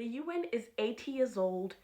The UN is 80 years old,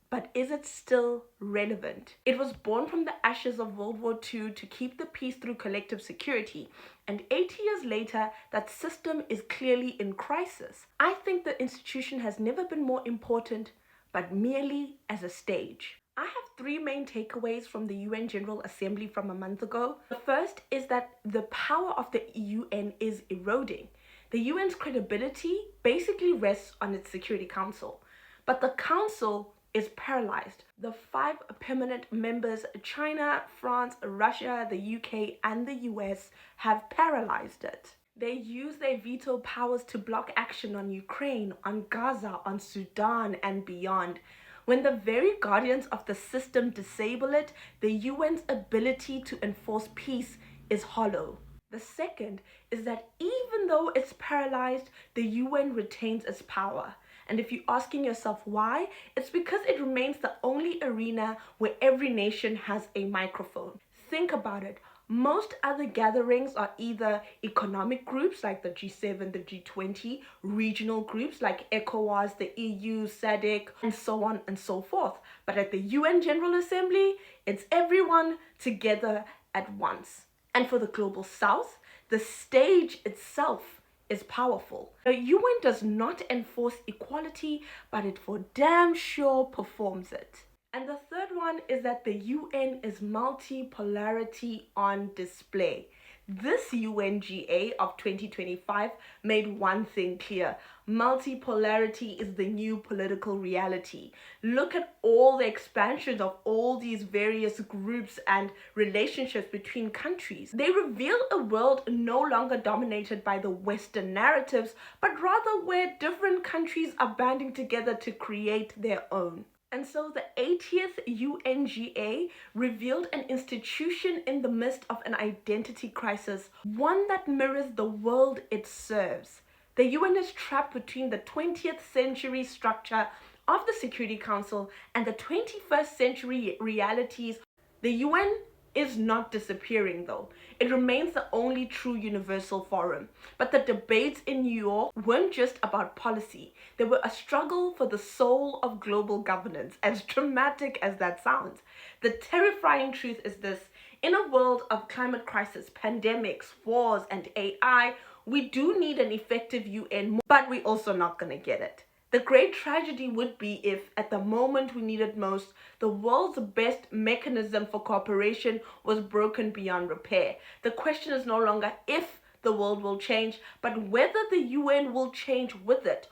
but is it still relevant? It was born from the ashes of World War II to keep the peace through collective security, and 80 years later, that system is clearly in crisis. I think the institution has never been more important, but merely as a stage. I have three main takeaways from the UN General Assembly from a month ago. The first is that the power of the UN is eroding. The UN's credibility basically rests on its Security Council, but the Council is paralyzed. The five permanent members, China, France, Russia, the UK, and the US, have paralyzed it. They use their veto powers to block action on Ukraine, on Gaza, on Sudan, and beyond. When the very guardians of the system disable it, the UN's ability to enforce peace is hollow. The second is that even though it's paralyzed, the UN retains its power. And if you're asking yourself why, it's because it remains the only arena where every nation has a microphone. Think about it. Most other gatherings are either economic groups like the G7, the G20, regional groups like ECOWAS, the EU, SADC, and so on and so forth. But at the UN General Assembly, it's everyone together at once. And for the Global South, the stage itself is powerful. The UN does not enforce equality, but it for damn sure performs it. And the third one is that the UN is multipolarity on display. This UNGA of 2025 made one thing clear. Multipolarity is the new political reality. Look at all the expansions of all these various groups and relationships between countries. They reveal a world no longer dominated by the Western narratives, but rather where different countries are banding together to create their own. And so the 80th UNGA revealed an institution in the midst of an identity crisis, one that mirrors the world it serves. The UN is trapped between the 20th century structure of the Security Council and the 21st century realities. The UN is not disappearing though. It remains the only true universal forum. But the debates in New York weren't just about policy. They were a struggle for the soul of global governance, as dramatic as that sounds. The terrifying truth is this: in a world of climate crisis, pandemics, wars, and AI, we do need an effective UN, but we're also not gonna get it. The great tragedy would be if, at the moment we need it most, the world's best mechanism for cooperation was broken beyond repair. The question is no longer if the world will change, but whether the UN will change with it.